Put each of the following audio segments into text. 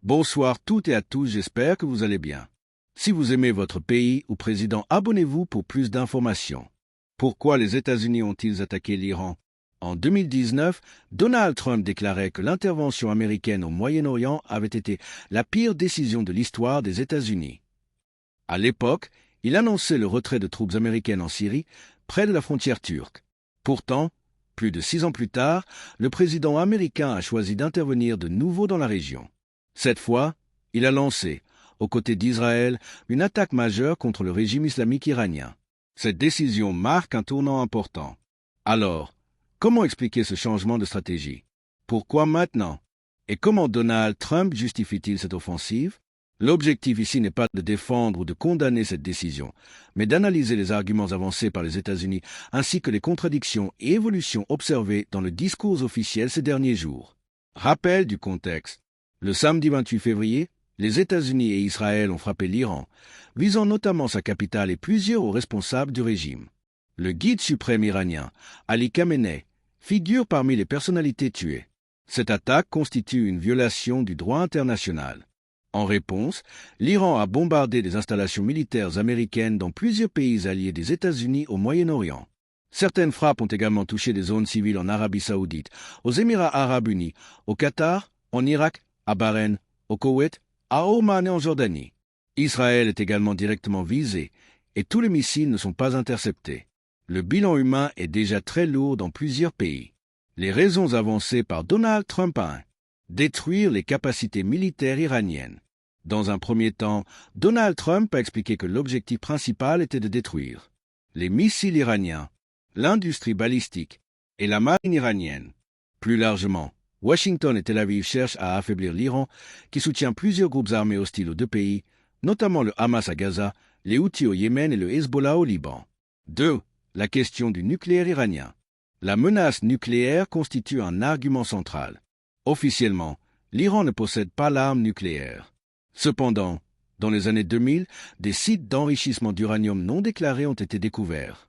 Bonsoir toutes et à tous, j'espère que vous allez bien. Si vous aimez votre pays ou président, abonnez-vous pour plus d'informations. Pourquoi les États-Unis ont-ils attaqué l'Iran? En 2019, Donald Trump déclarait que l'intervention américaine au Moyen-Orient avait été la pire décision de l'histoire des États-Unis. À l'époque, il annonçait le retrait de troupes américaines en Syrie, près de la frontière turque. Pourtant, plus de 6 ans plus tard, le président américain a choisi d'intervenir de nouveau dans la région. Cette fois, il a lancé, aux côtés d'Israël, une attaque majeure contre le régime islamique iranien. Cette décision marque un tournant important. Alors, comment expliquer ce changement de stratégie? Pourquoi maintenant? Et comment Donald Trump justifie-t-il cette offensive? L'objectif ici n'est pas de défendre ou de condamner cette décision, mais d'analyser les arguments avancés par les États-Unis ainsi que les contradictions et évolutions observées dans le discours officiel ces derniers jours. Rappel du contexte. Le samedi 28 février, les États-Unis et Israël ont frappé l'Iran, visant notamment sa capitale et plusieurs hauts responsables du régime. Le guide suprême iranien, Ali Khamenei, figure parmi les personnalités tuées. Cette attaque constitue une violation du droit international. En réponse, l'Iran a bombardé des installations militaires américaines dans plusieurs pays alliés des États-Unis au Moyen-Orient. Certaines frappes ont également touché des zones civiles en Arabie saoudite, aux Émirats arabes unis, au Qatar, en Irak, à Bahreïn, au Koweït, à Oman et en Jordanie. Israël est également directement visé et tous les missiles ne sont pas interceptés. Le bilan humain est déjà très lourd dans plusieurs pays. Les raisons avancées par Donald Trump 1. Détruire les capacités militaires iraniennes. Dans un premier temps, Donald Trump a expliqué que l'objectif principal était de détruire les missiles iraniens, l'industrie balistique et la marine iranienne. Plus largement, Washington et Tel Aviv cherchent à affaiblir l'Iran, qui soutient plusieurs groupes armés hostiles aux deux pays, notamment le Hamas à Gaza, les Houthis au Yémen et le Hezbollah au Liban. 2. La question du nucléaire iranien. La menace nucléaire constitue un argument central. Officiellement, l'Iran ne possède pas l'arme nucléaire. Cependant, dans les années 2000, des sites d'enrichissement d'uranium non déclarés ont été découverts.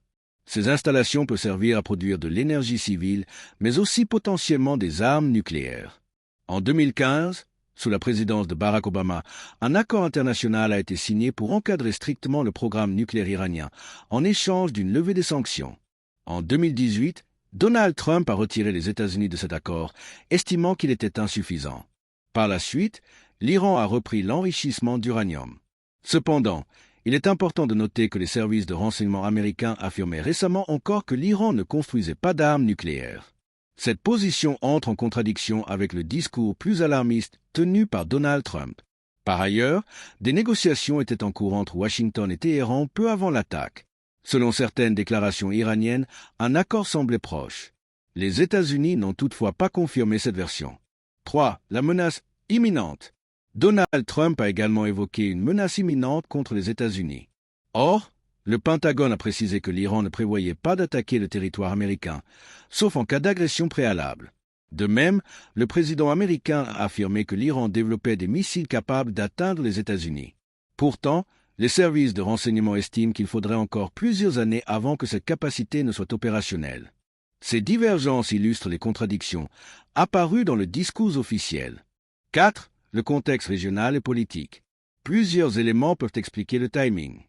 Ces installations peuvent servir à produire de l'énergie civile, mais aussi potentiellement des armes nucléaires. En 2015, sous la présidence de Barack Obama, un accord international a été signé pour encadrer strictement le programme nucléaire iranien, en échange d'une levée des sanctions. En 2018, Donald Trump a retiré les États-Unis de cet accord, estimant qu'il était insuffisant. Par la suite, l'Iran a repris l'enrichissement d'uranium. Cependant, il est important de noter que les services de renseignement américains affirmaient récemment encore que l'Iran ne construisait pas d'armes nucléaires. Cette position entre en contradiction avec le discours plus alarmiste tenu par Donald Trump. Par ailleurs, des négociations étaient en cours entre Washington et Téhéran peu avant l'attaque. Selon certaines déclarations iraniennes, un accord semblait proche. Les États-Unis n'ont toutefois pas confirmé cette version. 3. La menace imminente. Donald Trump a également évoqué une menace imminente contre les États-Unis. Or, le Pentagone a précisé que l'Iran ne prévoyait pas d'attaquer le territoire américain, sauf en cas d'agression préalable. De même, le président américain a affirmé que l'Iran développait des missiles capables d'atteindre les États-Unis. Pourtant, les services de renseignement estiment qu'il faudrait encore plusieurs années avant que cette capacité ne soit opérationnelle. Ces divergences illustrent les contradictions apparues dans le discours officiel. 4. Le contexte régional et politique. Plusieurs éléments peuvent expliquer le timing.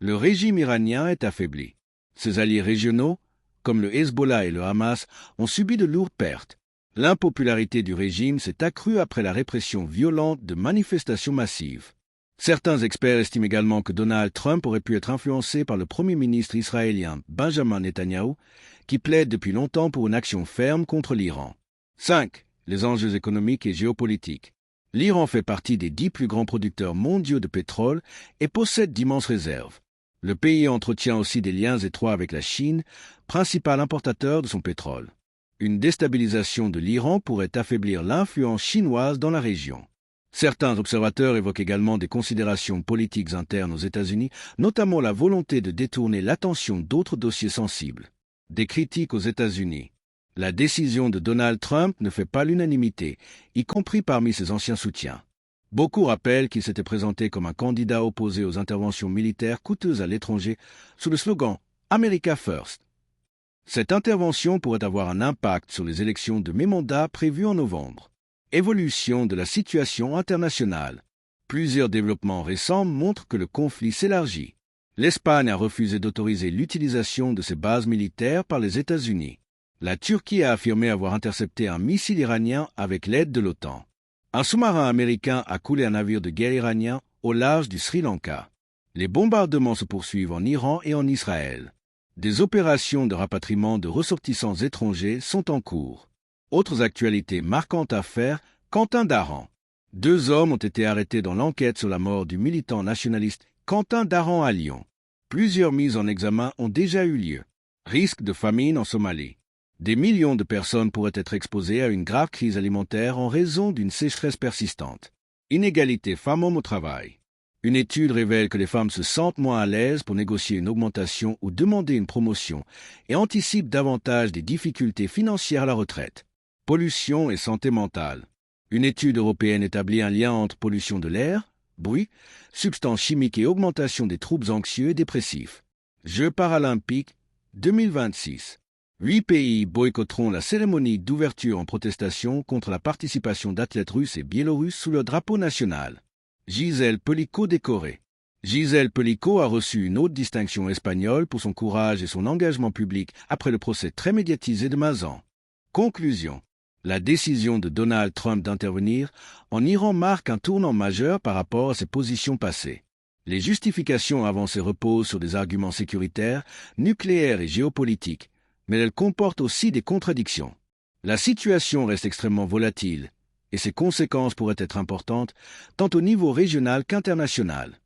Le régime iranien est affaibli. Ses alliés régionaux, comme le Hezbollah et le Hamas, ont subi de lourdes pertes. L'impopularité du régime s'est accrue après la répression violente de manifestations massives. Certains experts estiment également que Donald Trump aurait pu être influencé par le Premier ministre israélien Benjamin Netanyahou, qui plaide depuis longtemps pour une action ferme contre l'Iran. 5. Les enjeux économiques et géopolitiques. L'Iran fait partie des 10 plus grands producteurs mondiaux de pétrole et possède d'immenses réserves. Le pays entretient aussi des liens étroits avec la Chine, principal importateur de son pétrole. Une déstabilisation de l'Iran pourrait affaiblir l'influence chinoise dans la région. Certains observateurs évoquent également des considérations politiques internes aux États-Unis, notamment la volonté de détourner l'attention d'autres dossiers sensibles. Des critiques aux États-Unis. La décision de Donald Trump ne fait pas l'unanimité, y compris parmi ses anciens soutiens. Beaucoup rappellent qu'il s'était présenté comme un candidat opposé aux interventions militaires coûteuses à l'étranger sous le slogan « America First ». Cette intervention pourrait avoir un impact sur les élections de mi-mandat prévues en novembre. Évolution de la situation internationale. Plusieurs développements récents montrent que le conflit s'élargit. L'Espagne a refusé d'autoriser l'utilisation de ses bases militaires par les États-Unis. La Turquie a affirmé avoir intercepté un missile iranien avec l'aide de l'OTAN. Un sous-marin américain a coulé un navire de guerre iranien au large du Sri Lanka. Les bombardements se poursuivent en Iran et en Israël. Des opérations de rapatriement de ressortissants étrangers sont en cours. Autres actualités marquantes à faire, Quentin Daran. 2 hommes ont été arrêtés dans l'enquête sur la mort du militant nationaliste Quentin Daran à Lyon. Plusieurs mises en examen ont déjà eu lieu. Risque de famine en Somalie. Des millions de personnes pourraient être exposées à une grave crise alimentaire en raison d'une sécheresse persistante. Inégalité femmes-hommes au travail. Une étude révèle que les femmes se sentent moins à l'aise pour négocier une augmentation ou demander une promotion et anticipent davantage des difficultés financières à la retraite. Pollution et santé mentale. Une étude européenne établit un lien entre pollution de l'air, bruit, substances chimiques et augmentation des troubles anxieux et dépressifs. Jeux paralympiques 2026. 8 pays boycotteront la cérémonie d'ouverture en protestation contre la participation d'athlètes russes et biélorusses sous le drapeau national. Gisèle Pelicot décorée. Gisèle Pelicot a reçu une haute distinction espagnole pour son courage et son engagement public après le procès très médiatisé de Mazan. Conclusion. La décision de Donald Trump d'intervenir en Iran marque un tournant majeur par rapport à ses positions passées. Les justifications avancées reposent sur des arguments sécuritaires, nucléaires et géopolitiques, mais elles comportent aussi des contradictions. La situation reste extrêmement volatile, et ses conséquences pourraient être importantes tant au niveau régional qu'international.